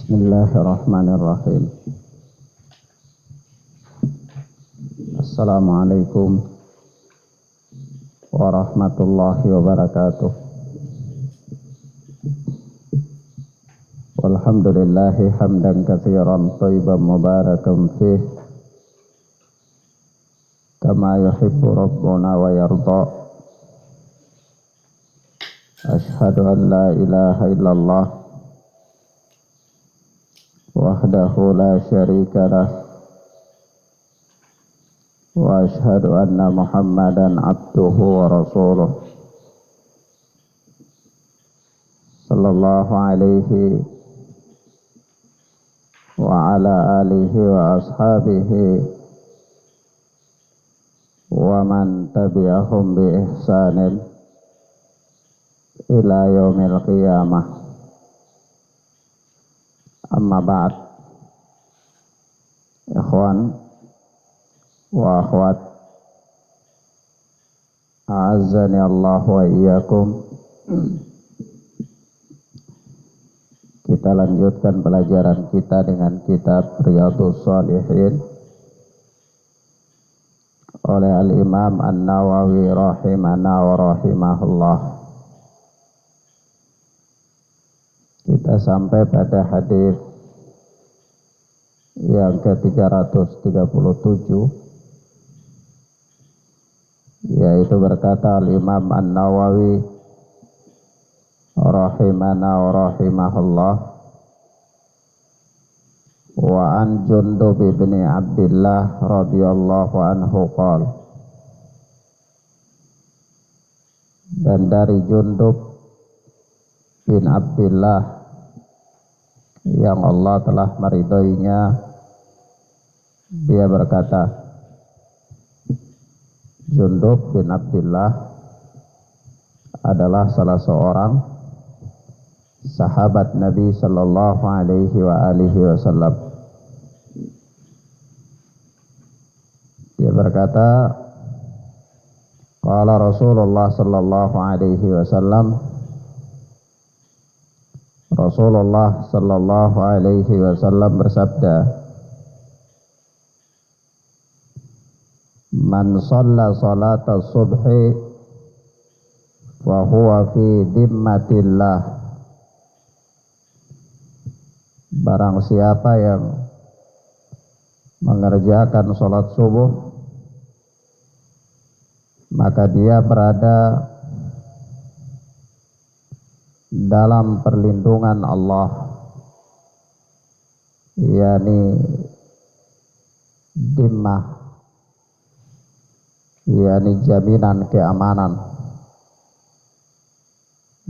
Bismillahirrahmanirrahim. Assalamualaikum warahmatullahi wabarakatuh. Walhamdulillahi hamdan katsiran thayyiban mubarakan fih kama yuhibbu rabbuna wa yarda. Ashhadu an la ilaha illallah wahdahu la syarika lah wa ashhadu anna Muhammadan abduhu wa rasuluh sallallahu alaihi wa ala alihi wa ashabihi wa man tabi'ahum bi ihsanin ila yaumil qiyamah. Amma ba'd. Ikhwan wa akhwat, a'azzani Allah wa iyyakum. Kita lanjutkan pelajaran kita dengan kitab Riyadhus Shalihin oleh Al-Imam An-Nawawi rahimana wa rahimahullah. Kita sampai pada hadis yang ke-337, yaitu berkata Al-Imam An-Nawawi rahimana wa rahimahullah, wa an Jundub bin Abdillah radhiyallahu anhu qala, dan dari Jundub bin Abdillah yang Allah telah meridhoinya, dia berkata, Jundub bin Abdillah adalah salah seorang sahabat Nabi sallallahu alaihi wa alihi wasallam. Dia berkata, qala Rasulullah sallallahu alaihi wasallam, Rasulullah sallallahu alaihi wasallam bersabda, man shalla salata subhi wa huwa fi dhimmatillah, barang siapa yang mengerjakan salat subuh maka dia berada dalam perlindungan Allah, yakni dhimmah, yakni jaminan keamanan.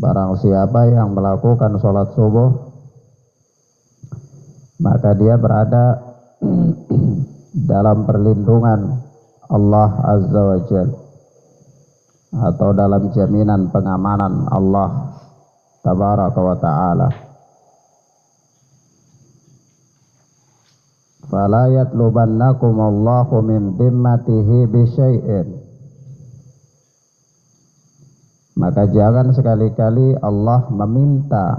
Barang siapa yang melakukan sholat subuh maka dia berada dalam perlindungan Allah Azza wa Jalla, atau dalam jaminan pengamanan Allah Tabaraka wa ta'ala. Fala yatlubannakum Allahu min dhimmatihi bisyai'in, maka jangan sekali-kali Allah meminta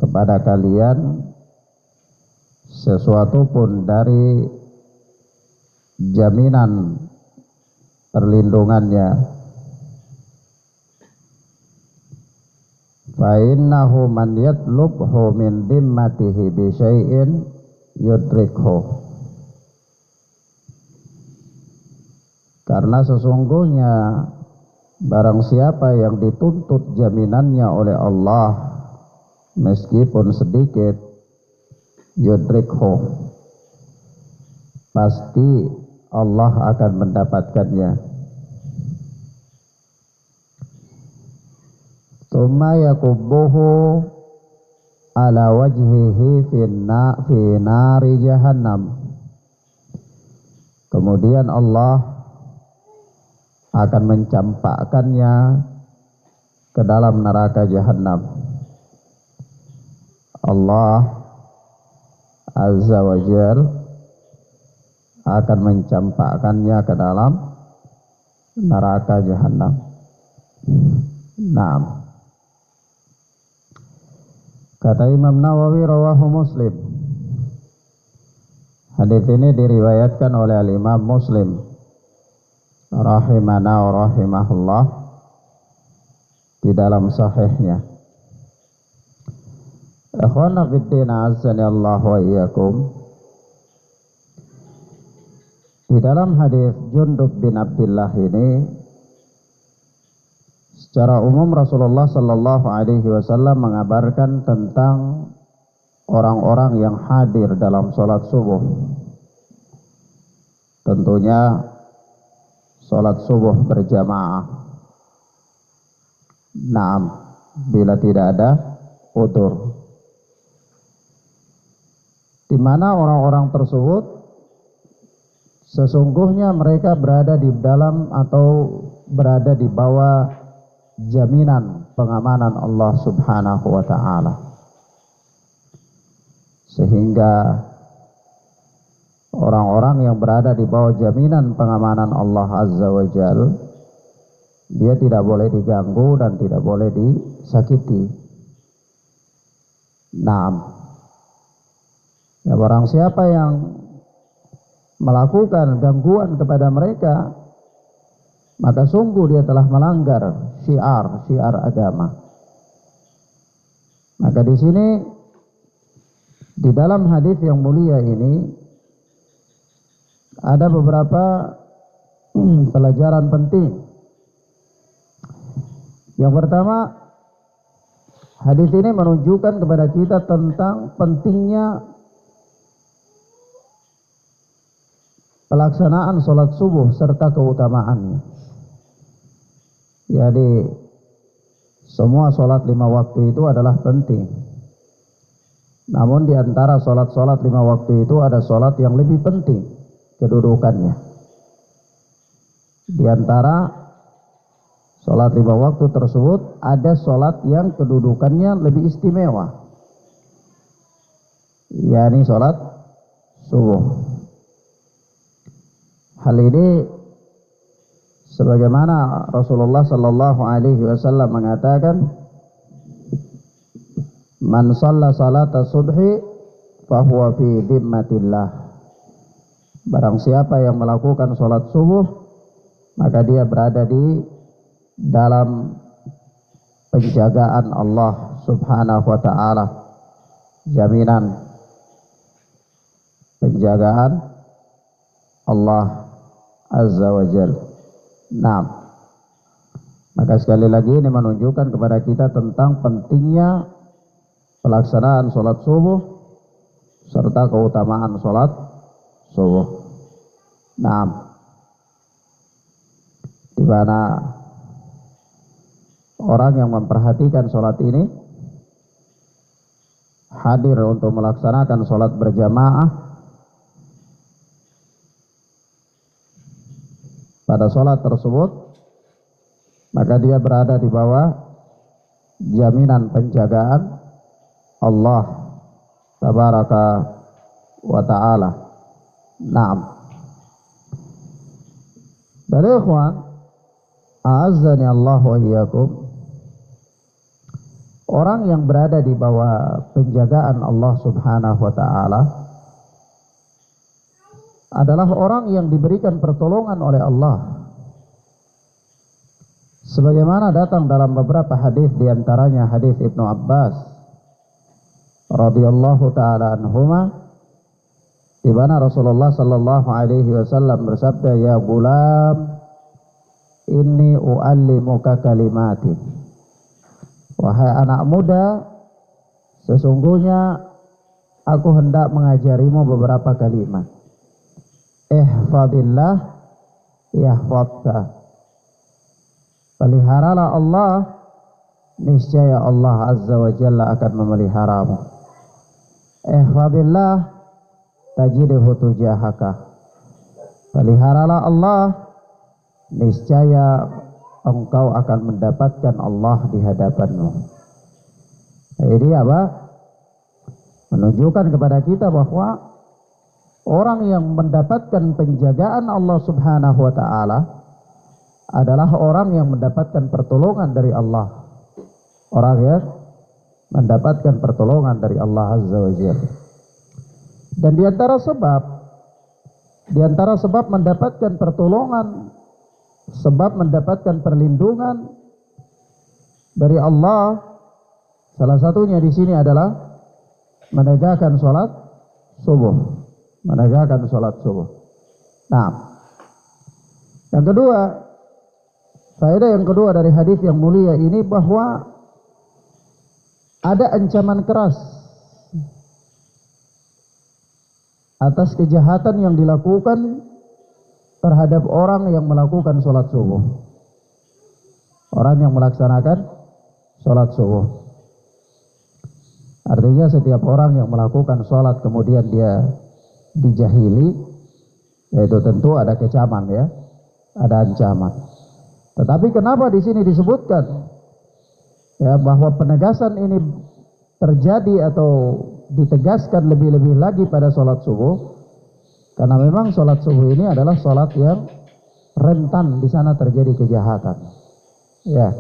kepada kalian sesuatu pun dari jaminan perlindungannya. Fa innahu man yatlubhu min dhimmatihi bi syai'in yudrikhu, karena sesungguhnya barang siapa yang dituntut jaminannya oleh Allah meskipun sedikit, yudrikhu, pasti Allah akan mendapatkannya. Tsumma yakubbuhu ala wajhihi fi nari jahannam, kemudian Allah akan mencampakkannya ke dalam neraka jahannam. Allah Azza wa Jal akan mencampakkannya ke dalam neraka jahannam. Naam. Kata Imam Nawawi, rawahu Muslim. Hadis ini diriwayatkan oleh Al-Imam Muslim rahimana wa rahimahullah di dalam sahihnya. Ikhwana fiddin, azani Allah wa iyyakum. Di dalam hadis Jundub bin Abdullah ini, secara umum Rasulullah sallallahu alaihi wasallam mengabarkan tentang orang-orang yang hadir dalam sholat subuh. Tentunya sholat subuh berjamaah. Naam, bila tidak ada udzur. Di mana orang-orang tersebut sesungguhnya mereka berada di dalam atau berada di bawah jaminan pengamanan Allah Subhanahu wa ta'ala. Sehingga orang-orang yang berada di bawah jaminan pengamanan Allah Azza wa Jal, dia tidak boleh diganggu dan tidak boleh disakiti. Naam. Ya, barang siapa yang melakukan gangguan kepada mereka, maka sungguh dia telah melanggar syiar agama. Maka di sini, di dalam hadis yang mulia ini ada beberapa pelajaran penting. Yang pertama, hadis ini menunjukkan kepada kita tentang pentingnya pelaksanaan sholat subuh serta keutamaannya. Jadi semua sholat 5 waktu itu adalah penting. Namun di antara sholat-sholat 5 waktu itu ada sholat yang lebih penting kedudukannya. Di antara sholat 5 waktu tersebut ada sholat yang kedudukannya lebih istimewa, yakni sholat subuh. Hal ini sebagaimana Rasulullah sallallahu alaihi wasallam mengatakan, man shalla salata subhi fahuwa fi dhimmatillah. Barang siapa yang melakukan salat subuh, maka dia berada di dalam penjagaan Allah Subhanahu wa ta'ala, jaminan penjagaan Allah Azza wa Jal. Nah, maka sekali lagi ini menunjukkan kepada kita tentang pentingnya pelaksanaan sholat subuh serta keutamaan sholat subuh. Nah, di mana orang yang memperhatikan sholat ini hadir untuk melaksanakan sholat berjamaah pada sholat tersebut, maka dia berada di bawah jaminan penjagaan Allah Tabaraka wa ta'ala. Naam. Dari ikhwan, a'azzani Allah wa iyyakum, orang yang berada di bawah penjagaan Allah Subhanahu wa ta'ala adalah orang yang diberikan pertolongan oleh Allah. Sebagaimana datang dalam beberapa hadis, di antaranya hadis Ibnu Abbas radhiyallahu taala anhuma, di mana Rasulullah sallallahu alaihi wasallam bersabda, ya gulam, inni uallimuka kalimatin. Wahai anak muda, sesungguhnya aku hendak mengajarimu beberapa kalimat. Ihfadillah yahfadka. Peliharalah Allah, niscaya Allah Azza wa Jalla akan memeliharamu. Ihfadillah tajidhu tujahaka. Peliharalah Allah, niscaya engkau akan mendapatkan Allah di hadapanmu. Ini apa? Menunjukkan kepada kita bahwa orang yang mendapatkan penjagaan Allah Subhanahu wa ta'ala adalah orang yang mendapatkan pertolongan dari Allah. Orang yang mendapatkan pertolongan dari Allah Azza wa Jalla. Dan di antara sebab mendapatkan pertolongan, sebab mendapatkan perlindungan dari Allah, salah satunya di sini adalah menegakkan sholat subuh. Menegakkan sholat subuh. Nah, yang kedua, faedah yang kedua dari hadis yang mulia ini bahwa ada ancaman keras atas kejahatan yang dilakukan terhadap orang yang melakukan sholat subuh. Orang yang melaksanakan sholat subuh. Artinya setiap orang yang melakukan sholat kemudian dia dijahili, yaitu tentu ada kecaman ya, ada ancaman. Tetapi kenapa di sini disebutkan ya bahwa penegasan ini terjadi atau ditegaskan lebih-lebih lagi pada sholat subuh? Karena memang sholat subuh ini adalah sholat yang rentan di sana terjadi kejahatan. Ya,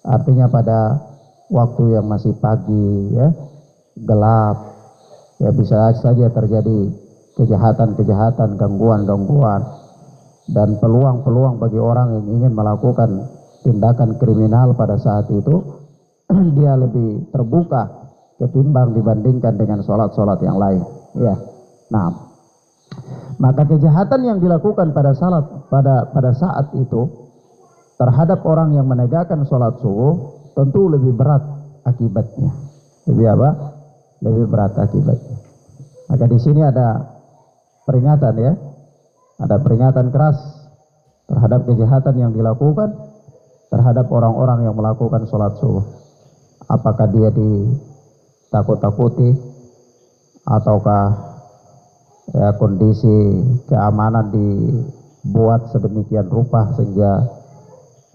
artinya pada waktu yang masih pagi, ya, gelap, ya bisa saja terjadi kejahatan-kejahatan, gangguan-gangguan, dan peluang-peluang bagi orang yang ingin melakukan tindakan kriminal pada saat itu dia lebih terbuka ketimbang dibandingkan dengan sholat-sholat yang lain. Ya, nah. Maka kejahatan yang dilakukan pada saat itu terhadap orang yang menegakkan sholat subuh tentu lebih berat akibatnya. Lebih apa? Lebih berat akibatnya. Maka di sini ada peringatan ya, ada peringatan keras terhadap kejahatan yang dilakukan terhadap orang-orang yang melakukan sholat subuh. Apakah dia ditakut-takuti ataukah ya kondisi keamanan dibuat sedemikian rupa sehingga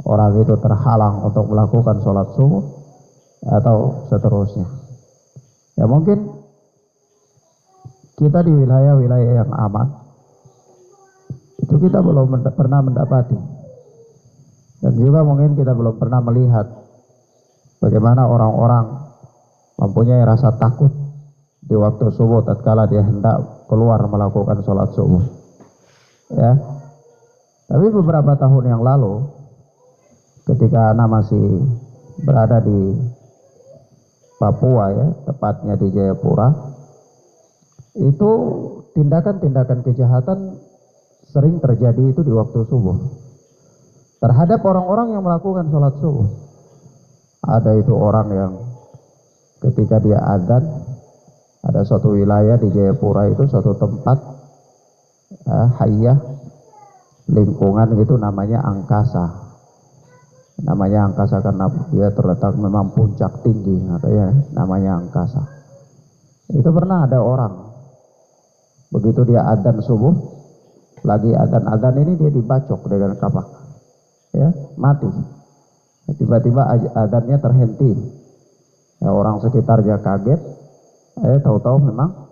orang itu terhalang untuk melakukan sholat subuh atau seterusnya. Ya mungkin kita di wilayah-wilayah yang aman itu kita belum pernah mendapati, dan juga mungkin kita belum pernah melihat bagaimana orang-orang mempunyai rasa takut di waktu subuh tatkala dia hendak keluar melakukan sholat subuh. Ya, tapi beberapa tahun yang lalu, ketika Ana masih berada di Papua ya, tepatnya di Jayapura, itu tindakan-tindakan kejahatan sering terjadi itu di waktu subuh terhadap orang-orang yang melakukan sholat subuh. Ada itu orang yang ketika dia azan, ada suatu wilayah di Jayapura itu suatu tempat hayah lingkungan itu namanya angkasa. Namanya angkasa karena dia terletak memang puncak tinggi, namanya angkasa. Itu pernah ada orang begitu dia adzan subuh, lagi adzan ini dia dibacok dengan kapak, ya mati. Tiba-tiba adzannya terhenti, ya orang sekitar dia kaget. Tahu-tahu memang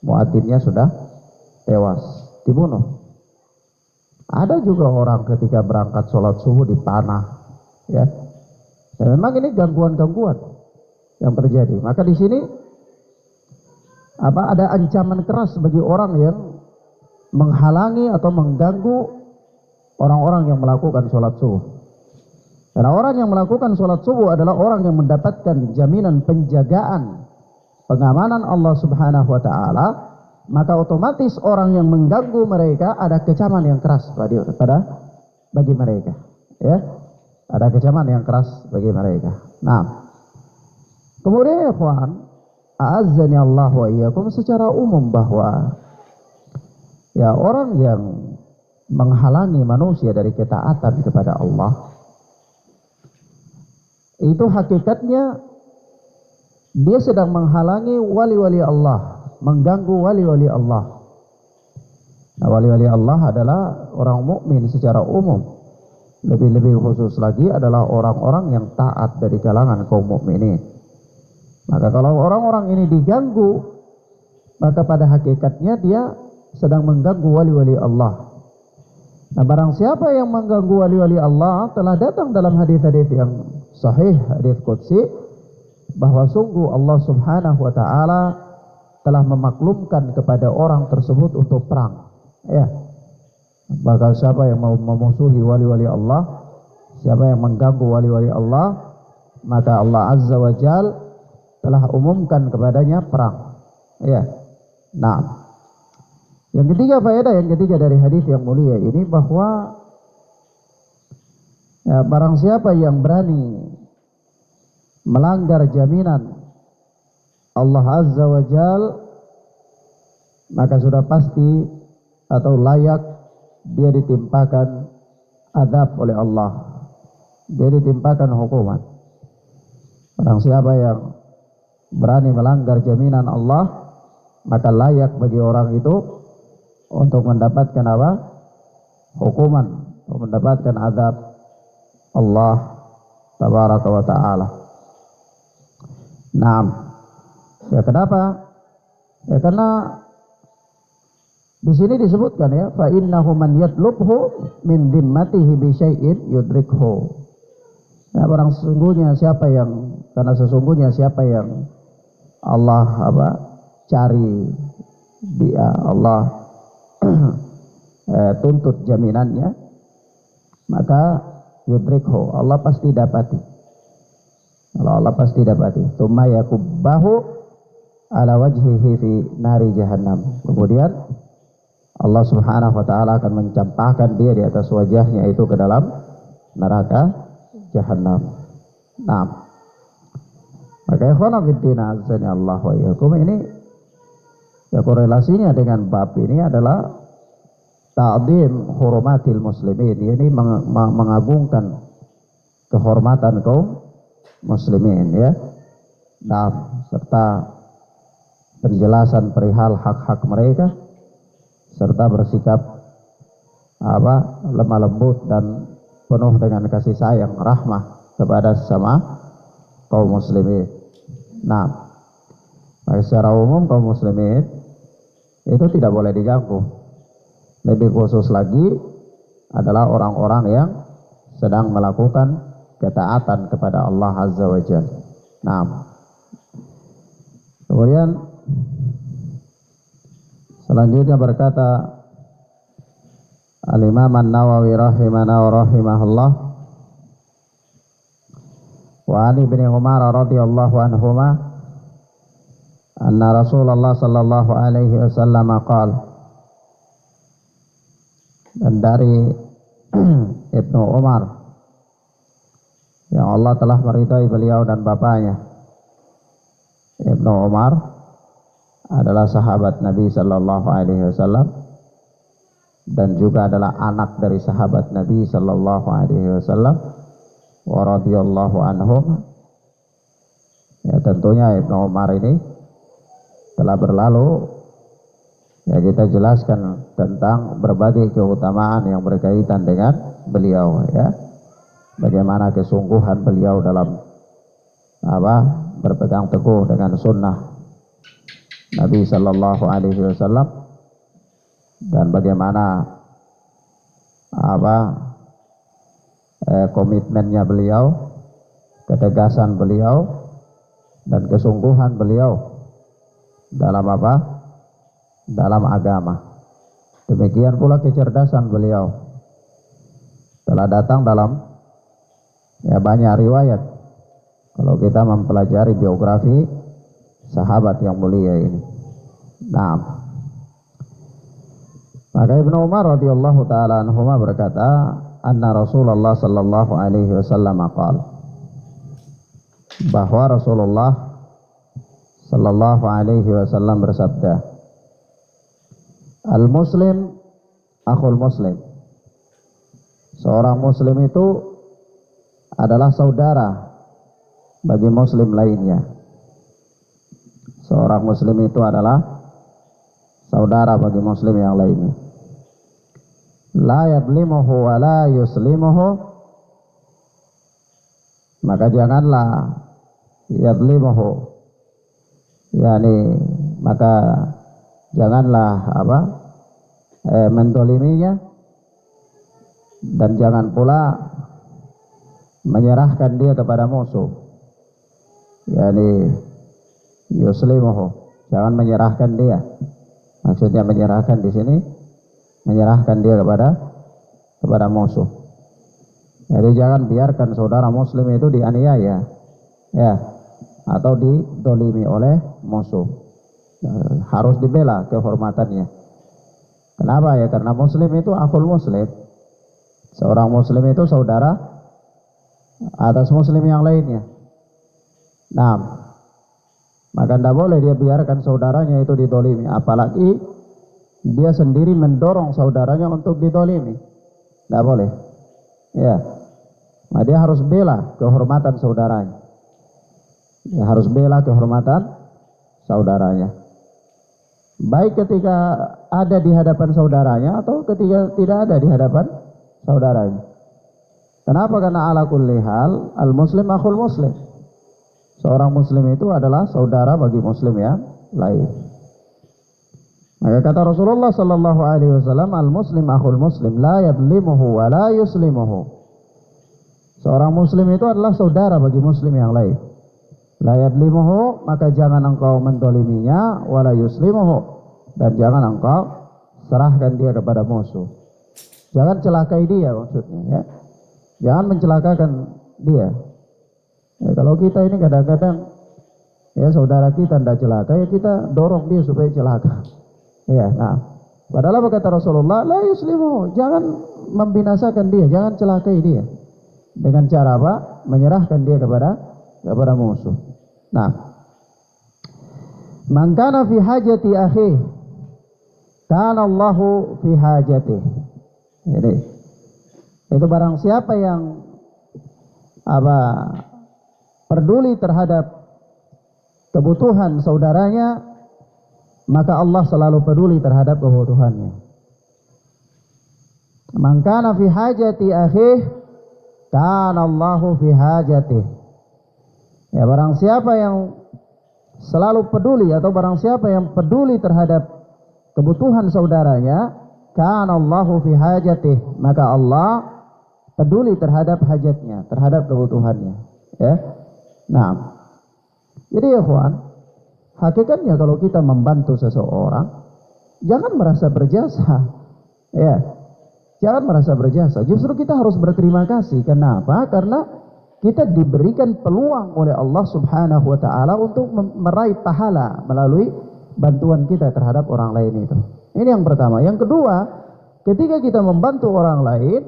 muadzinnya sudah tewas, dibunuh. Ada juga orang ketika berangkat sholat subuh dipanah, ya. Dan memang ini gangguan-gangguan yang terjadi. Maka di sini ada ancaman keras bagi orang yang menghalangi atau mengganggu orang-orang yang melakukan sholat subuh. Karena orang yang melakukan sholat subuh adalah orang yang mendapatkan jaminan penjagaan, pengamanan Allah Subhanahu wa taala, maka otomatis orang yang mengganggu mereka ada kecaman yang keras bagi mereka, ya. Ada kecaman yang keras bagi mereka. Nah, kemudian ya ikhwan, a'azzani Allah wa iyyakum, secara umum bahwa ya orang yang menghalangi manusia dari ketaatan kepada Allah itu hakikatnya dia sedang menghalangi wali-wali Allah, mengganggu wali-wali Allah. Nah, wali-wali Allah adalah orang mukmin secara umum. Lebih-lebih khusus lagi adalah orang-orang yang taat dari kalangan kaum mukminin. Maka kalau orang-orang ini diganggu, maka pada hakikatnya dia sedang mengganggu wali-wali Allah. Nah, barang siapa yang mengganggu wali-wali Allah, telah datang dalam hadis-hadis yang sahih, hadis qudsi, bahwa sungguh Allah Subhanahu wa taala telah memaklumkan kepada orang tersebut untuk perang. Ya. Maka siapa yang mau memusuhi wali-wali Allah, siapa yang mengganggu wali-wali Allah, maka Allah Azza wa Jal telah umumkan kepadanya perang. Ya. Nah, yang ketiga, faedah yang ketiga dari hadis yang mulia ini bahwa ya, barang siapa yang berani melanggar jaminan Allah Azza wa Jal, maka sudah pasti atau layak dia ditimpakan azab oleh Allah, dia ditimpakan hukuman. Barang siapa yang berani melanggar jaminan Allah, maka layak bagi orang itu untuk mendapatkan apa? Hukuman, untuk mendapatkan azab Allah tabaraka wa ta'ala. Nah, ya kenapa? Ya karena di sini disebutkan ya, fa innahu man yatlubhu min dhimmatihi bi syai'in yudrikhu. Ya, barang sesungguhnya siapa yang, karena sesungguhnya siapa yang Allah cari dia, Allah tuntut jaminannya, maka yudrikhu, Allah pasti dapati. Allah pasti dapati. Tsumma yakubbahu ala wajhihi fi nari jahannam. Kemudian Allah Subhanahu wa taala akan mencampakkan dia di atas wajahnya itu ke dalam neraka jahannam. Nah, maka ikhwan fillah azza Allah wa iyyakum, ini ya korelasinya dengan bab ini adalah ta'zim hurumatil muslimin, ini mengagungkan kehormatan kaum muslimin ya. Nah, serta penjelasan perihal hak-hak mereka, serta bersikap lemah lembut dan penuh dengan kasih sayang, rahmah kepada sesama kaum muslimin. Nah, secara umum kaum muslimin itu tidak boleh diganggu. Lebih khusus lagi adalah orang-orang yang sedang melakukan ketaatan kepada Allah Azza wa Jalla. Nah, kemudian selanjutnya berkata Al-Imam An-Nawawi rahimahullah, wa ani bin Umar radhiyallahu anhuma anna Rasulullah sallallahu alaihi wasallam qala, dan dari Ibnu Umar yang Allah telah meridai beliau dan bapaknya. Ibnu Umar adalah sahabat Nabi sallallahu alaihi wasallam dan juga adalah anak dari sahabat Nabi sallallahu alaihi wasallam wa radhiyallahu anhum. Ya, tentunya Ibnu Umar ini telah berlalu, ya kita jelaskan tentang berbagai keutamaan yang berkaitan dengan beliau ya. Bagaimana kesungguhan beliau dalam berpegang teguh dengan sunnah Nabi sallallahu alaihi wasallam, dan bagaimana komitmennya beliau, ketegasan beliau dan kesungguhan beliau dalam dalam agama. Demikian pula kecerdasan beliau telah datang dalam banyak riwayat kalau kita mempelajari biografi sahabat yang mulia ini. Nah, maka Ibnu Umar radhiyallahu taala anhuma berkata, anna Rasulullah sallallahu alaihi wasallam qala, bahwa Rasulullah sallallahu alaihi wasallam bersabda, al-muslim akhul muslim. Seorang muslim itu adalah saudara bagi muslim lainnya. Seorang muslim itu adalah saudara bagi muslim yang lainnya. La yadlimuhu wa la yuslimuhu, maka janganlah yadlimuhu, yakni maka janganlah mendoliminya, dan jangan pula menyerahkan dia kepada musuh. Yani yuslimuhu, jangan menyerahkan dia. Maksudnya menyerahkan di sini, menyerahkan dia kepada musuh. Jadi jangan biarkan saudara muslim itu dianiaya, ya, atau didolimi oleh musuh. Harus dibela kehormatannya. Kenapa ya? Karena muslim itu akhul muslim. Seorang muslim itu saudara atas muslim yang lainnya. Nah, maka tidak boleh dia biarkan saudaranya itu didolimi, apalagi dia sendiri mendorong saudaranya untuk didolimi. Tidak boleh. Ya, nah, dia harus bela kehormatan saudaranya. Dia harus bela kehormatan saudaranya. Baik ketika ada di hadapan saudaranya atau ketika tidak ada di hadapan saudaranya. Kenapa? Karena ala kulli hal al-muslim akhul muslim. Seorang muslim itu adalah saudara bagi muslim yang lain. Maka kata Rasulullah sallallahu alaihi wasallam, al-muslim akhul muslim la yadlimuhu wa la yuslimuhu. Seorang muslim itu adalah saudara bagi muslim yang lain. La yadlimuhu, maka jangan engkau mendoliminya, wa la yuslimuhu, dan jangan engkau serahkan dia kepada musuh. Jangan celakai dia maksudnya, ya. Jangan mencelakakan dia. Ya, kalau kita ini kadang-kadang ya saudara kita tidak celaka, ya kita dorong dia supaya celaka. Ya, nah, padahal apa kata Rasulullah? La yuslimu, jangan membinasakan dia, jangan celakai dia. Dengan cara apa? Menyerahkan dia kepada musuh. Nah, man kana fi hajati akhi, kana Allahu fi hajati. Jadi, itu barang siapa yang peduli terhadap kebutuhan saudaranya, maka Allah selalu peduli terhadap kebutuhannya. Man kana fi hajati akhi, kana Allahu fi hajati. Ya, barang siapa yang selalu peduli atau barang siapa yang peduli terhadap kebutuhan saudaranya, kana Allahu fi hajati, maka Allah peduli terhadap hajatnya, terhadap kebutuhannya. Ya. Nah, jadi ya kawan, hakikatnya kalau kita membantu seseorang, jangan merasa berjasa. Ya. Jangan merasa berjasa. Justru kita harus berterima kasih. Kenapa? Karena kita diberikan peluang oleh Allah Subhanahu wa taala untuk meraih pahala melalui bantuan kita terhadap orang lain itu. Ini yang pertama. Yang kedua, ketika kita membantu orang lain,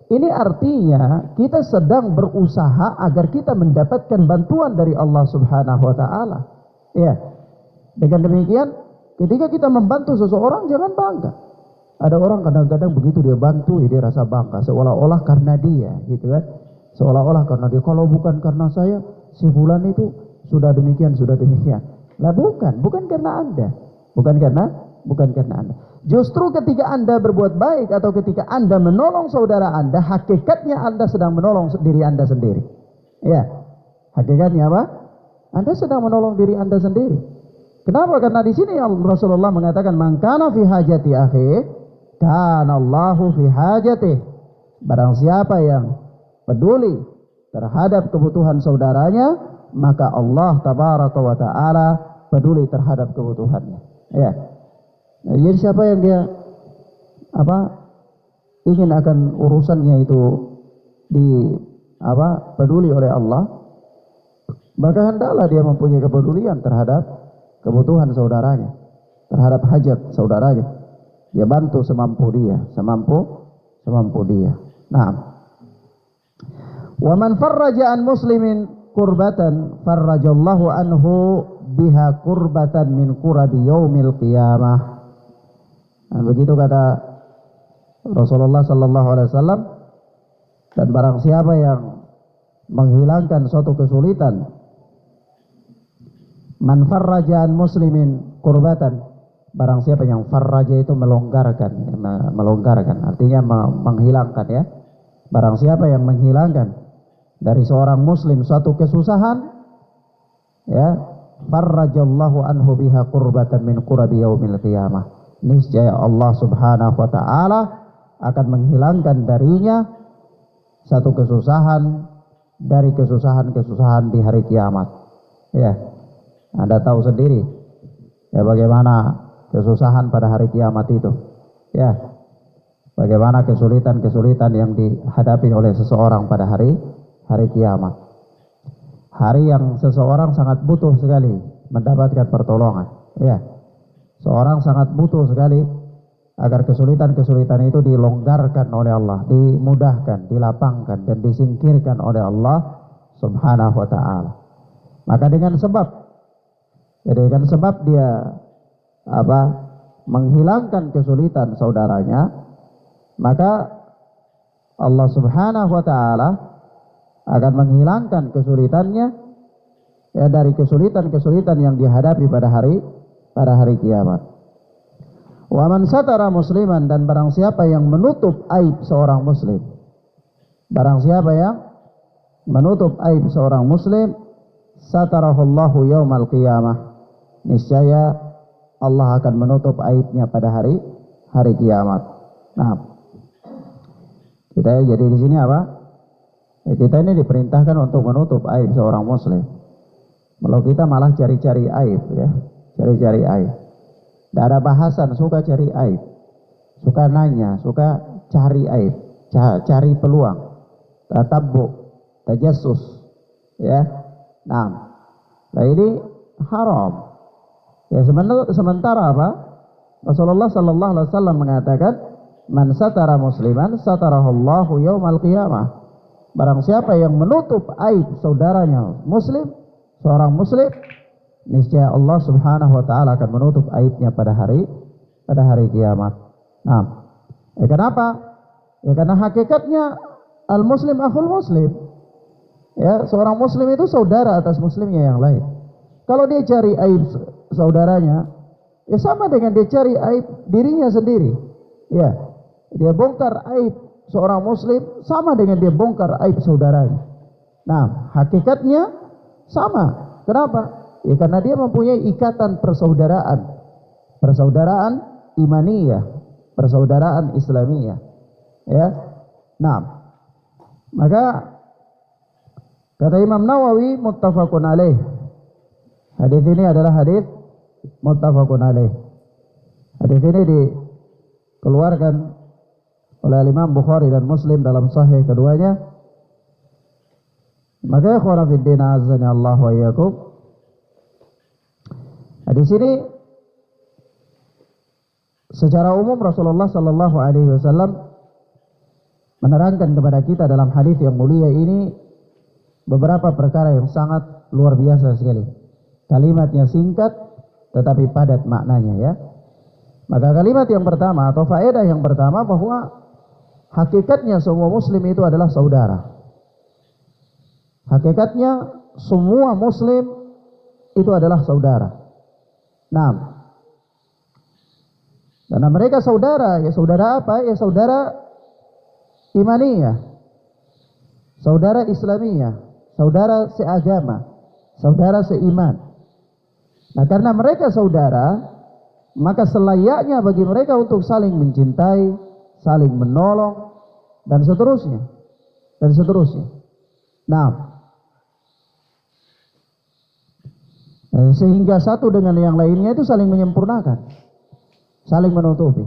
ini artinya kita sedang berusaha agar kita mendapatkan bantuan dari Allah Subhanahu wa taala. Ya. Dengan demikian, ketika kita membantu seseorang, jangan bangga. Ada orang kadang-kadang begitu dia bantu, ya dia rasa bangga, seolah-olah karena dia, gitu kan? Seolah-olah karena dia. Kalau bukan karena saya, si fulan itu sudah demikian, sudah demikian. Lah bukan karena Anda, bukan karena Anda. Justru ketika Anda berbuat baik atau ketika Anda menolong saudara Anda, hakikatnya Anda sedang menolong diri Anda sendiri. Ya, hakikatnya apa? Anda sedang menolong diri Anda sendiri. Kenapa? Karena di sini Rasulullah mengatakan, man kana fi hajati akhi, kana Allahu fi hajati. Barang siapa yang peduli terhadap kebutuhan saudaranya, maka Allah tabaraka wa ta'ala peduli terhadap kebutuhannya. Ya. Jadi siapa yang dia ingin akan urusannya itu peduli oleh Allah, maka hendaklah dia mempunyai kepedulian terhadap kebutuhan saudaranya, terhadap hajat saudaranya. Dia bantu semampu dia, semampu dia. Nah, wa man farraja an muslimin kurbatan farrajallahu anhu biha kurbatan min kurabi yaumil qiyamah. Nah, begitu kata Rasulullah sallallahu alaihi wasallam. Dan barang siapa yang menghilangkan suatu kesulitan, man farraja an muslimin kurbatan, barang siapa yang farraja itu melonggarkan, artinya menghilangkan, ya. Barang siapa yang menghilangkan dari seorang muslim suatu kesusahan, ya, farrajallahu anhu biha kurbatan min kurabi yaumil qiyamah. Niscaya Allah Subhanahu wa taala akan menghilangkan darinya satu kesusahan dari kesusahan-kesusahan di hari kiamat. Ya, Anda tahu sendiri ya bagaimana kesusahan pada hari kiamat itu. Ya, bagaimana kesulitan-kesulitan yang dihadapi oleh seseorang pada hari kiamat. Hari yang seseorang sangat butuh sekali mendapatkan pertolongan. Ya, seorang sangat butuh sekali agar kesulitan-kesulitan itu dilonggarkan oleh Allah, dimudahkan, dilapangkan dan disingkirkan oleh Allah Subhanahu wa taala. Maka dengan sebab dia menghilangkan kesulitan saudaranya, maka Allah Subhanahu wa taala akan menghilangkan kesulitannya ya dari kesulitan-kesulitan yang dihadapi pada hari kiamat. Wa man satara musliman, dan barang siapa yang menutup aib seorang muslim. Barang siapa yang menutup aib seorang muslim, satarahullahu yaumal qiyamah. Niscaya Allah akan menutup aibnya pada hari kiamat. Nah, kita jadi di sini apa? Kita ini diperintahkan untuk menutup aib seorang muslim. Kalau kita malah cari-cari aib ya, cari-cari aib. Tidak ada bahasan, suka cari aib, suka nanya, suka cari aib, cari peluang, tatabbu, tajassus, ya. Nah ini haram. Ya sementara apa? Rasulullah Sallallahu Alaihi Wasallam mengatakan, man satara musliman, satarahullahu yaumal qiyamah. Barang siapa yang menutup aib saudaranya muslim, seorang muslim, niscaya Allah Subhanahu wa taala akan menutup aibnya pada hari kiamat. Nah, kenapa? Ya karena hakikatnya al-muslim akhul muslim. Ya, seorang muslim itu saudara atas muslimnya yang lain. Kalau dia cari aib saudaranya, ya sama dengan dia cari aib dirinya sendiri. Ya, dia bongkar aib seorang muslim sama dengan dia bongkar aib saudaranya. Nah, hakikatnya sama. Kenapa? Ya karena dia mempunyai ikatan persaudaraan imaniyah, persaudaraan islamiyah. Ya. Nah, maka kata Imam Nawawi muttafaqun alaih. Hadis ini adalah hadis muttafaqun alaih. Hadis ini dikeluarkan oleh Imam Bukhari dan Muslim dalam sahih keduanya. Maka ikhwan fillah azza Allah wa iyyakum. Di sini secara umum Rasulullah Sallallahu Alaihi Wasallam menerangkan kepada kita dalam hadis yang mulia ini beberapa perkara yang sangat luar biasa sekali. Kalimatnya singkat tetapi padat maknanya ya. Maka kalimat yang pertama atau faedah yang pertama bahwa hakikatnya semua muslim itu adalah saudara. Hakikatnya semua muslim itu adalah saudara. Nah, karena mereka saudara, ya saudara apa? Ya saudara imaniyah, saudara islamiyah, saudara seagama, saudara seiman. Nah, karena mereka saudara, maka selayaknya bagi mereka untuk saling mencintai, saling menolong, dan seterusnya, dan seterusnya. Nah, sehingga satu dengan yang lainnya itu saling menyempurnakan, saling menutupi.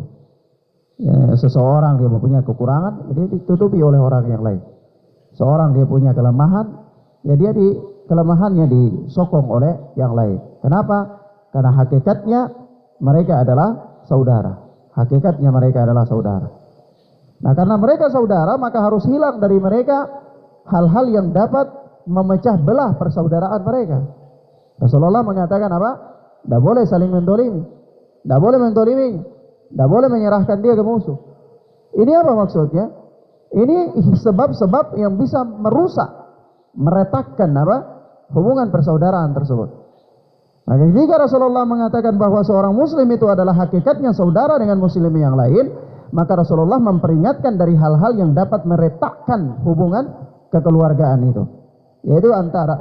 Ya, seseorang dia mempunyai kekurangan, jadi ditutupi oleh orang yang lain. Seorang dia punya kelemahan, ya dia kelemahannya disokong oleh yang lain. Kenapa? Karena hakikatnya mereka adalah saudara. Hakikatnya mereka adalah saudara. Nah, karena mereka saudara, maka harus hilang dari mereka hal-hal yang dapat memecah belah persaudaraan mereka. Rasulullah mengatakan apa? Tidak boleh saling mendolimi, tidak boleh mendolimi, tidak boleh menyerahkan dia ke musuh. Ini apa maksudnya? Ini sebab-sebab yang bisa merusak, meretakkan apa? Hubungan persaudaraan tersebut. Maka jika Rasulullah mengatakan bahwa seorang muslim itu adalah hakikatnya saudara dengan muslim yang lain, maka Rasulullah memperingatkan dari hal-hal yang dapat meretakkan hubungan kekeluargaan itu. Yaitu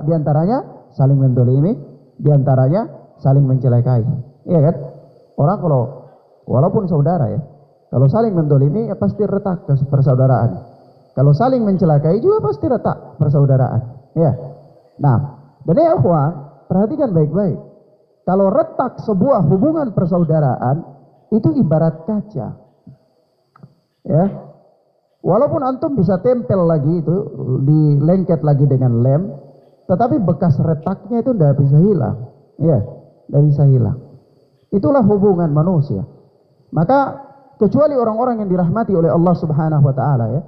diantaranya saling mendolimi, diantaranya saling mencelakai. Iya kan? Orang kalau walaupun saudara ya, kalau saling mendolimi ya pasti retak persaudaraan. Kalau saling mencelakai juga pasti retak persaudaraan. Ya. Nah, dan ya ikhwan, perhatikan baik-baik. Kalau retak sebuah hubungan persaudaraan itu ibarat kaca. Ya. Walaupun antum bisa tempel lagi itu, dilengket lagi dengan lem, tetapi bekas retaknya itu tidak bisa hilang. Ya, tidak bisa hilang. Itulah hubungan manusia. Maka kecuali orang-orang yang dirahmati oleh Allah Subhanahu wa taala, ya.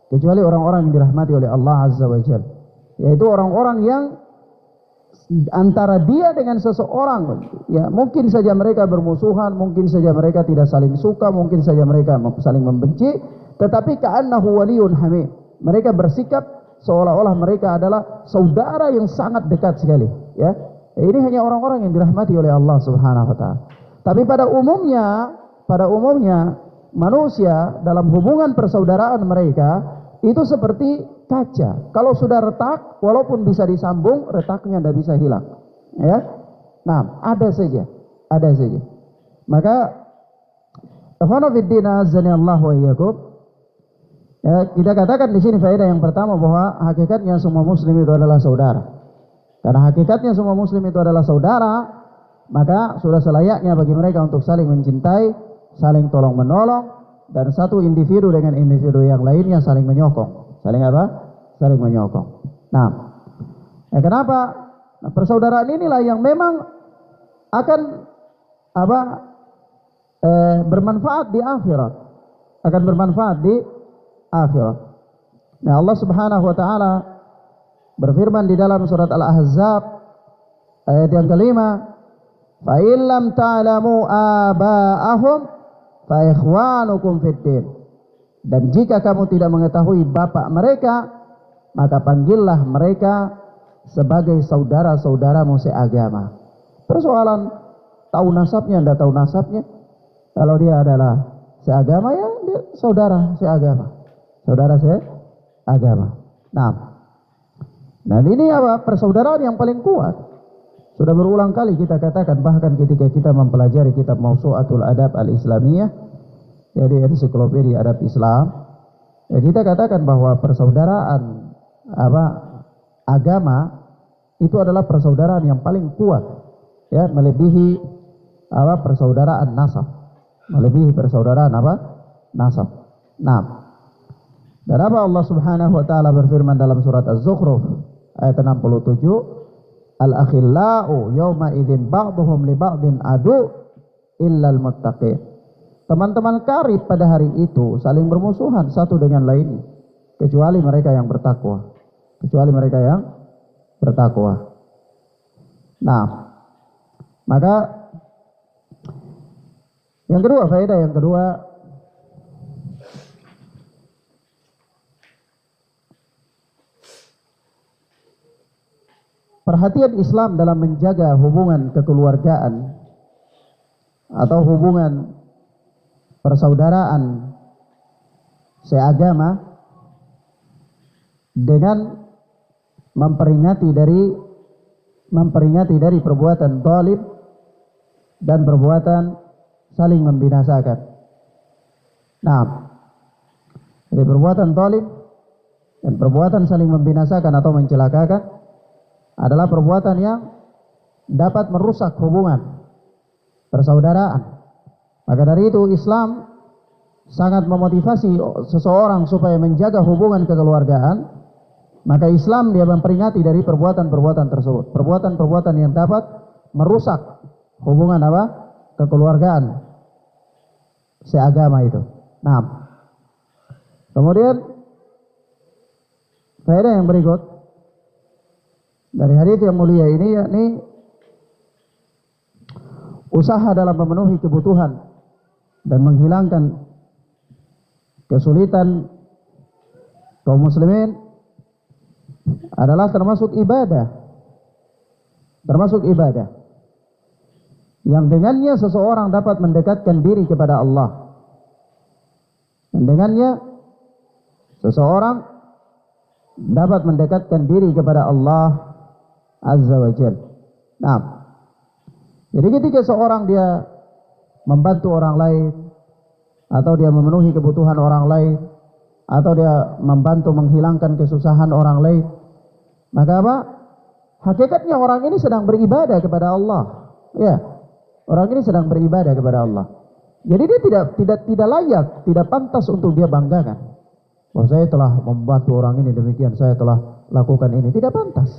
Kecuali orang-orang yang dirahmati oleh Allah Azza wa Jalla, yaitu orang-orang yang antara dia dengan seseorang, ya mungkin saja mereka bermusuhan, mungkin saja mereka tidak saling suka, mungkin saja mereka saling membenci, tetapi ka'annahu waliyun hamim. Mereka bersikap seolah-olah mereka adalah saudara yang sangat dekat sekali, ya. Ini hanya orang-orang yang dirahmati oleh Allah Subhanahu wa taala. Tapi pada umumnya manusia dalam hubungan persaudaraan mereka itu seperti kaca. Kalau sudah retak, walaupun bisa disambung, retaknya tidak bisa hilang. Ya, nah ada saja. Maka, ikhwanu fiddin azanillahu wa iyyakum. Ya, kita katakan di sini faedah yang pertama bahwa hakikatnya semua muslim itu adalah saudara. Karena hakikatnya semua muslim itu adalah saudara, maka sudah selayaknya bagi mereka untuk saling mencintai, saling tolong menolong, dan satu individu dengan individu yang lainnya saling menyokong. Saling apa? Saling menyokong. Nah, ya kenapa? Nah, persaudaraan inilah yang memang akan bermanfaat di akhirat. Akan bermanfaat di akhirat. Nah, Allah Subhanahu wa taala berfirman di dalam surat Al-Ahzab ayat yang kelima, "Fa illam ta'lamu aba'ahum fa ikhwanukum fid din." Dan jika kamu tidak mengetahui bapak mereka, maka panggillah mereka sebagai saudara-saudaramu seagama. Persoalan tahu nasabnya, tidak tahu nasabnya. Kalau dia adalah seagama, ya dia saudara seagama. Saudara seagama. Nah ini apa? Persaudaraan yang paling kuat. Sudah berulang kali kita katakan, bahkan ketika kita mempelajari kitab Mawsu'atul Adab Al-Islamiyah, jadi ensiklopedia adab Islam, ya kita katakan bahwa persaudaraan agama itu adalah persaudaraan yang paling kuat, ya, melebihi persaudaraan nasab, melebihi persaudaraan nasab. Nah, dan Allah Subhanahu wa taala berfirman dalam surat Az-Zukhruf ayat 67, "Al-akhillau yawma idzin ba'dhum li ba'din adu illal muttaqin." Teman-teman karib pada hari itu saling bermusuhan satu dengan lainnya, kecuali mereka yang bertakwa. Kecuali mereka yang bertakwa. Nah, maka yang kedua, faedah yang kedua, perhatian Islam dalam menjaga hubungan kekeluargaan atau hubungan persaudaraan seagama dengan memperingati dari perbuatan zalim dan perbuatan saling membinasakan. Nah, dari perbuatan zalim dan perbuatan saling membinasakan atau mencelakakan adalah perbuatan yang dapat merusak hubungan persaudaraan. Maka dari itu Islam sangat memotivasi seseorang supaya menjaga hubungan kekeluargaan. Maka Islam dia memperingati dari perbuatan-perbuatan tersebut, perbuatan-perbuatan yang dapat merusak hubungan kekeluargaan seagama itu. Nah, kemudian faedah yang berikut dari hadis yang mulia ini, yakni usaha dalam memenuhi kebutuhan dan menghilangkan kesulitan kaum muslimin adalah termasuk ibadah yang dengannya seseorang dapat mendekatkan diri kepada Allah, dan dengannya seseorang dapat mendekatkan diri kepada Allah Azza wa Jalla. Nah, jadi ketika seorang dia membantu orang lain, atau dia memenuhi kebutuhan orang lain, atau dia membantu menghilangkan kesusahan orang lain, maka Hakikatnya orang ini sedang beribadah kepada Allah. Ya, orang ini sedang beribadah kepada Allah. Jadi dia tidak layak, tidak pantas untuk dia banggakan. Oh, saya telah membantu orang ini demikian, saya telah lakukan ini. Tidak pantas.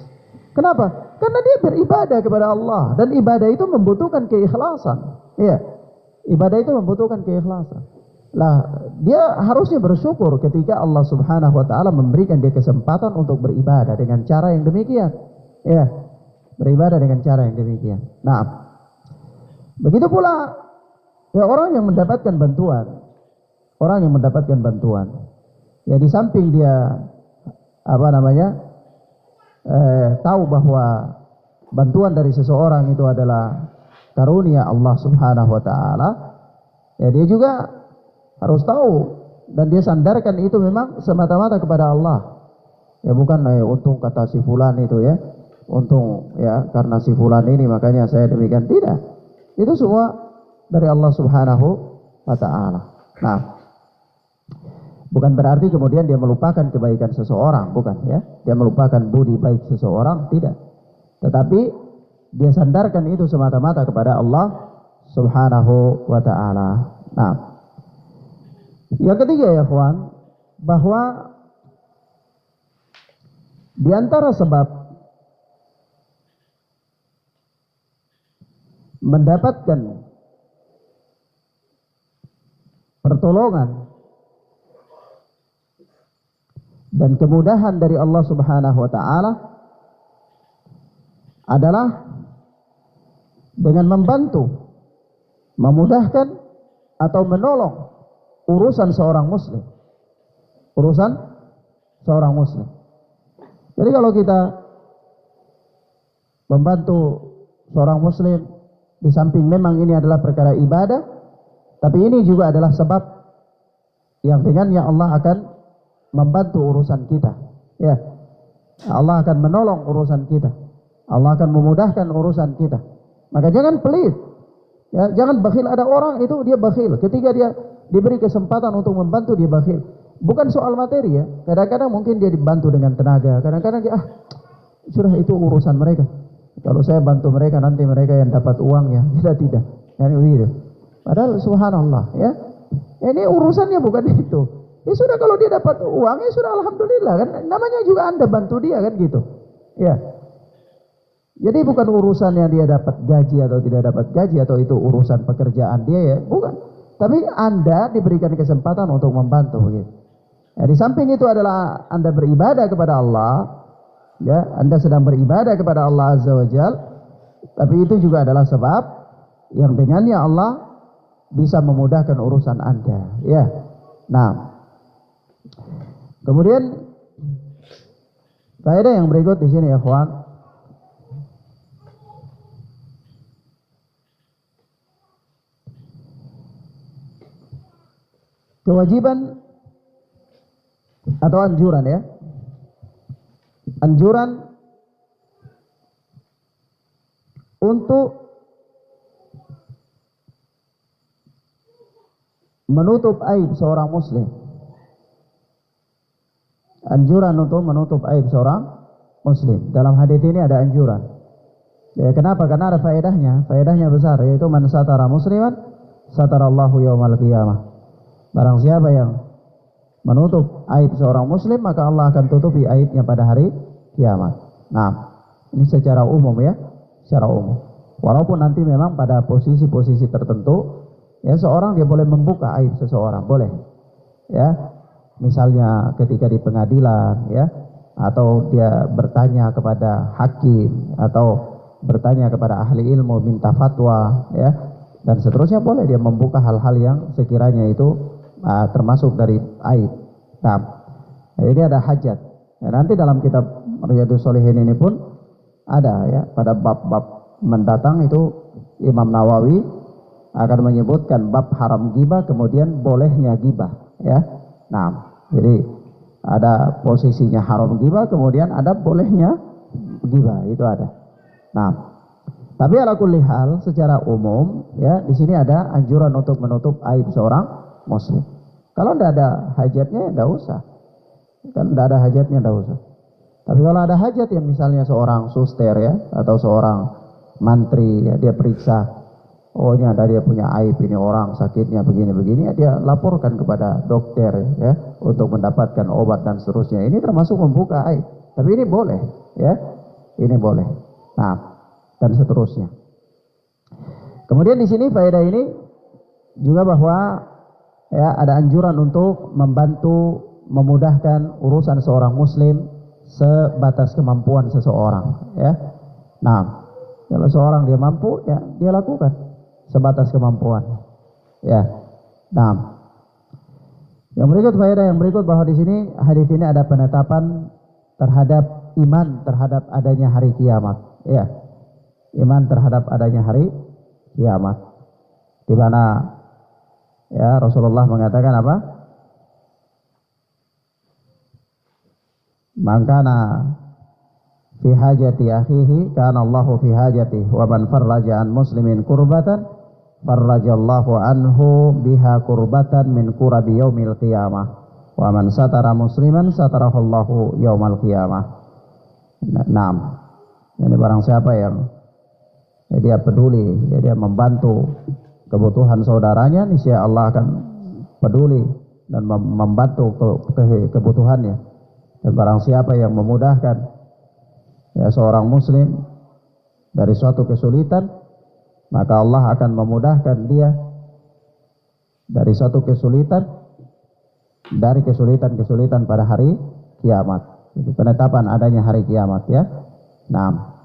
Kenapa? Karena dia beribadah kepada Allah dan ibadah itu membutuhkan keikhlasan. Ya, ibadah itu membutuhkan keikhlasan. Lah, dia harusnya bersyukur ketika Allah Subhanahu wa taala memberikan dia kesempatan untuk beribadah dengan cara yang demikian. Ya, beribadah dengan cara yang demikian. Nah, begitu pula ya orang yang mendapatkan bantuan, ya di samping dia tahu bahwa bantuan dari seseorang itu adalah karunia Allah Subhanahu wa taala, ya dia juga harus tahu dan dia sandarkan itu memang semata-mata kepada Allah. Ya bukan untung kata si fulan itu ya, untung ya karena si fulan ini makanya saya demikian, tidak. Itu semua dari Allah Subhanahu wa taala. Nah, bukan berarti kemudian dia melupakan kebaikan seseorang, bukan ya. Dia melupakan budi baik seseorang, tidak. Tetapi dia sandarkan itu semata-mata kepada Allah Subhanahu wa taala. Nah, yang ketiga ya kawan, bahwa di antara sebab mendapatkan pertolongan dan kemudahan dari Allah Subhanahu wa taala adalah dengan membantu, memudahkan atau menolong urusan seorang muslim. Jadi kalau kita membantu seorang muslim, di samping memang ini adalah perkara ibadah, tapi ini juga adalah sebab yang dengannya Allah akan membantu urusan kita. Ya, Allah akan menolong urusan kita. Allah akan memudahkan urusan kita. Maka jangan pelit. Ya, jangan bakhil. Ada orang itu dia bakhil. Ketika dia diberi kesempatan untuk membantu, dia bakhil. Bukan soal materi ya. Kadang-kadang mungkin dia dibantu dengan tenaga. Kadang-kadang dia sudah itu urusan mereka. Kalau saya bantu mereka nanti mereka yang dapat uangnya. Tidak. Yani begitu. Padahal subhanallah ya. Ini urusannya bukan itu. Ya sudah, kalau dia dapat uang ya sudah alhamdulillah kan. Namanya juga Anda bantu dia kan gitu. Ya. Jadi bukan urusannya dia dapat gaji atau tidak dapat gaji atau itu urusan pekerjaan dia ya, bukan. Tapi Anda diberikan kesempatan untuk membantu gitu. Ya, di samping itu adalah Anda beribadah kepada Allah, ya, Anda sedang beribadah kepada Allah Azza wa Jal, tapi itu juga adalah sebab yang dengannya Allah bisa memudahkan urusan Anda, ya. Nah, kemudian faedah yang berikut di sini ya, kawan. Kewajiban atau anjuran ya. Anjuran untuk menutup aib seorang muslim. Anjuran untuk menutup aib seorang muslim. Dalam hadis ini ada anjuran. Ya, kenapa? Karena ada faedahnya. Faedahnya besar, yaitu man satara musliman satarallahu yaumal qiyamah. Barang siapa yang menutup aib seorang muslim, maka Allah akan tutupi aibnya pada hari kiamat. Nah, ini secara umum ya, secara umum. Walaupun nanti memang pada posisi-posisi tertentu, ya seorang dia boleh membuka aib seseorang, boleh. Ya, misalnya ketika di pengadilan, ya, atau dia bertanya kepada hakim, atau bertanya kepada ahli ilmu, minta fatwa, ya, dan seterusnya, boleh dia membuka hal-hal yang sekiranya itu termasuk dari aib. Nah, ini ada hajat. Ya, nanti dalam kitab Riyadhus Shalihin ini pun ada ya, pada bab-bab mendatang itu Imam Nawawi akan menyebutkan bab haram ghibah, kemudian bolehnya ghibah ya. Nah, jadi ada posisinya haram ghibah, kemudian ada bolehnya ghibah, itu ada. Nah, tapi ala kulli hal secara umum ya, di sini ada anjuran untuk menutup aib seorang muslim. Kalau tidak ada hajatnya, tidak usah. Kan tidak ada hajatnya, tidak usah. Tapi kalau ada hajat yang misalnya seorang suster ya, atau seorang mantri ya, dia periksa, oh ini ada dia punya aib, ini orang sakitnya begini-begini, ya dia laporkan kepada dokter ya, untuk mendapatkan obat dan seterusnya. Ini termasuk membuka aib. Tapi ini boleh ya, ini boleh. Nah, dan seterusnya. Kemudian di sini faedah ini juga bahwa ya ada anjuran untuk membantu memudahkan urusan seorang muslim sebatas kemampuan seseorang ya. Nah, kalau seorang dia mampu ya dia lakukan sebatas kemampuan ya. Nah, yang berikut faedah yang berikut bahwa di sini hadis ini ada penetapan terhadap iman terhadap adanya hari kiamat ya. Iman terhadap adanya hari kiamat, di mana ya Rasulullah mengatakan apa? Mangkana fi hajati akhihi kana Allahu fi hajati wa man farraja an muslimin kurbatan farrajallahu anhu biha kurbatan min kurabi yaumil qiyamah wa man satara musliman satarahu Allahu yaumal qiyamah. Naam. Ini barang siapa yang ya dia peduli, ya dia membantu kebutuhan saudaranya, niscaya Allah akan peduli dan membantu kebutuhannya. Dan barang siapa yang memudahkan ya seorang muslim dari suatu kesulitan, maka Allah akan memudahkan dia dari suatu kesulitan, dari kesulitan-kesulitan pada hari kiamat. Jadi penetapan adanya hari kiamat ya. Nah,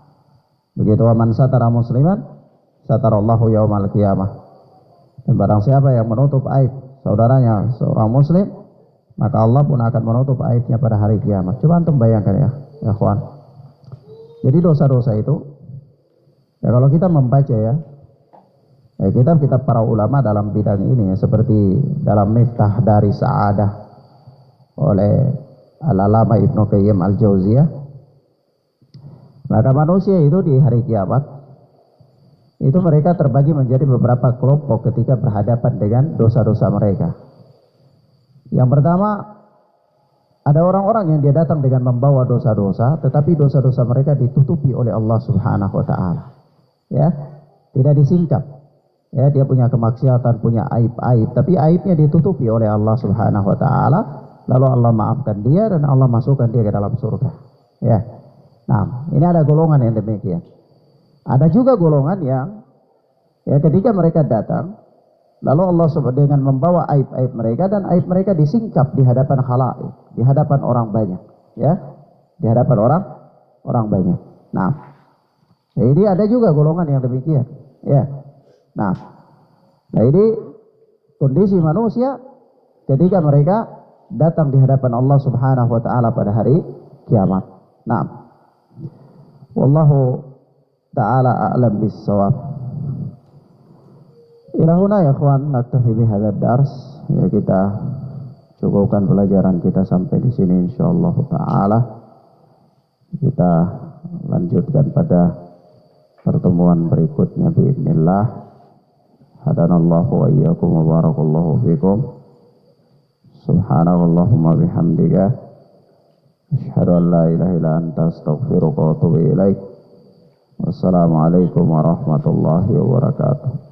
begitu man satara musliman satarallahu yaumal qiyamah. Dan barang siapa yang menutup aib saudaranya seorang muslim, maka Allah pun akan menutup aibnya pada hari kiamat. Coba antum bayangkan ya kawan. Jadi dosa-dosa itu ya kalau kita membaca ya kitab-kitab para ulama dalam bidang ini ya, seperti dalam Miftah dari Sa'adah oleh Al-Alama Ibnu Qayyim Al-Jauziyah, maka manusia itu di hari kiamat itu mereka terbagi menjadi beberapa kelompok ketika berhadapan dengan dosa-dosa mereka. Yang pertama, ada orang-orang yang dia datang dengan membawa dosa-dosa, tetapi dosa-dosa mereka ditutupi oleh Allah Subhanahu wa taala. Ya, tidak disingkap. Ya, dia punya kemaksiatan, punya aib-aib, tapi aibnya ditutupi oleh Allah Subhanahu wa taala, lalu Allah maafkan dia dan Allah masukkan dia ke dalam surga. Ya. Nah, ini ada golongan yang demikian. Ada juga golongan yang ya ketika mereka datang, lalu Allah dengan membawa aib-aib mereka dan aib mereka disingkap di hadapan khalaik, di hadapan orang banyak, ya, di hadapan orang banyak. Nah, ini ada juga golongan yang demikian, ya. Nah ini kondisi manusia ketika mereka datang di hadapan Allah Subhanahu wa taala pada hari kiamat. Nah, wallahu ta'ala a'lam bis-shawab. Ila huna ya ikhwan naktafi bihadzal dars. Ya, kita cukupkan pelajaran kita sampai di sini insyaallah taala. Kita lanjutkan pada pertemuan berikutnya biidznillah. Hadanallahu wa iyyakum wa barakallahu fikum. Subhanallahumma bihamdika asyhadu an la ilaha illa anta astaghfiruka wa atubu ilaik. Wassalamualaikum warahmatullahi wabarakatuh.